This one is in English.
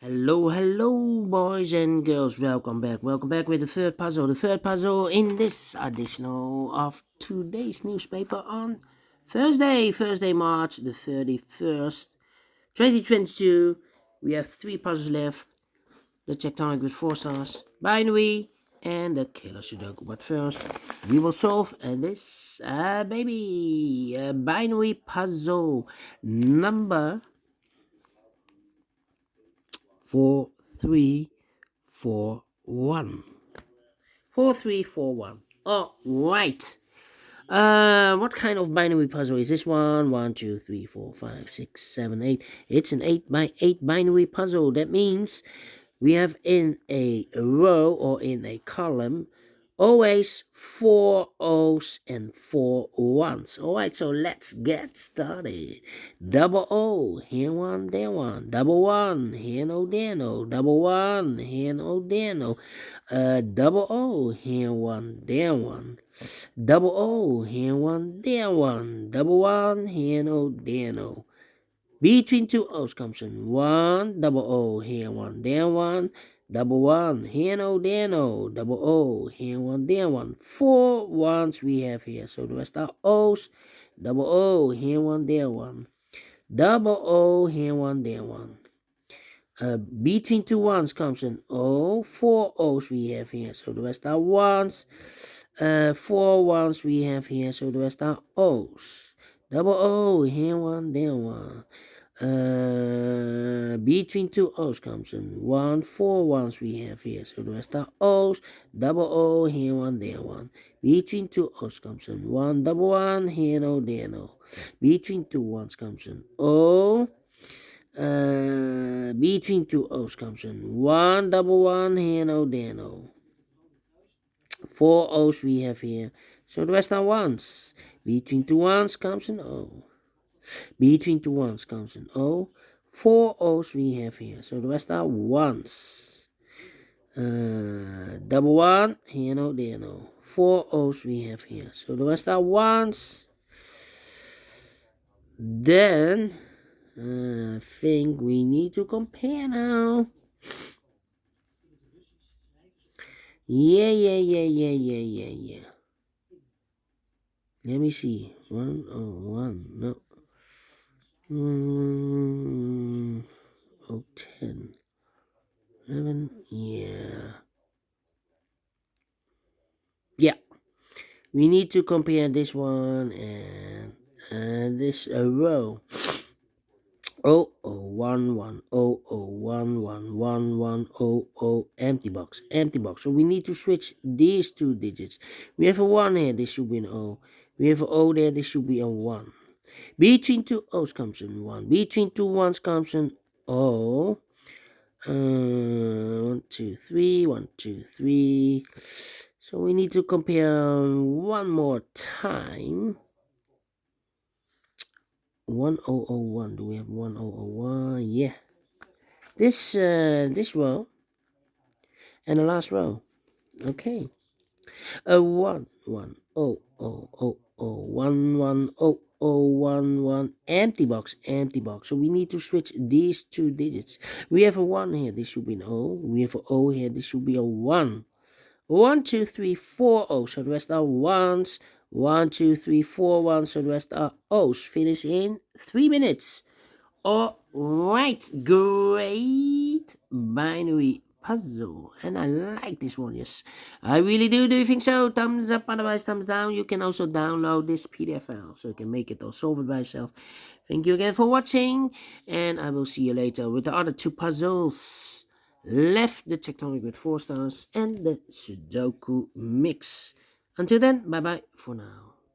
Hello, boys and girls. Welcome back. Welcome back with the third puzzle. The third puzzle in this edition of today's newspaper on Thursday, March the 31st, 2022. We have three puzzles left. The tectonic with 4 stars, binary, and the killer Sudoku. But first, we will solve this binary puzzle number 4341. 4341. All right. What kind of binary puzzle is this one? 1, 2, 3, 4, 5, 6, 7, 8. It's an 8x8 binary puzzle. That means we have in a row or in a column always 4 O's and 4 1s. Alright, so let's get started. Double O, here one, there one. Double one, here no, there no. Double one, here no, there no. Double O, here one, there one. Double O, here one, there one. Double one, here no, there no. Between two O's comes in 1, double O, here one, there one. Double one, here no, there no. Double O, here one, there one. 4 1s we have here. So the rest are O's. Double O, here one, there one. Double O, here one, there one. Between two 1s comes an O. 4 O's we have here. So the rest are 1s. 4 1s we have here. So the rest are O's. Double O, here one, there one. Between two O's comes in 1, 4 1s we have here. So the rest are O's. Double O, here one, there one. Between two O's comes in 1, double one, here no, there no. Between two 1s comes in O. Between two O's comes in 1, double one, here no, there no. 4 O's we have here. So the rest are 1s. Between two 1s comes an O. Between two 1s comes an O. 4 O's we have here. So the rest are 1s. Double one, here no, there no. 4 O's we have here. So the rest are 1s. Then, I think we need to compare now. Yeah. Let me see. 1, 1, no. 10, 11, yeah. We need to compare this one and this row. 0011, 0011, empty box. So we need to switch these two digits. We have a 1 here, this should be an O. We have an O there, this should be a 1. Between two O's comes in 1. Between two 1s comes in O. 1, 2, 3, 1, 2, 3. So we need to compare one more time. 1001. Do we have 1001? Yeah. This row and the last row. Okay. 1 1 0 0 0 1 1 0 1 1 empty box. So we need to switch these two digits. We have a 1 here, this should be an O. We have an O here, this should be a 1. 1 2 3 4 O's, so the rest are 1s. 1 2 3 4 1s, so the rest are O's. Finish in 3 minutes. Alright, great binary puzzle, and I like this one. Yes, I really do. Do you think so? Thumbs up, otherwise thumbs down. You can also download this PDF file so you can make it or solve it by yourself. Thank you again for watching, and I will see you later with the other 2 puzzles left, the tectonic with 4 stars and the Sudoku mix. Until then, bye bye for now.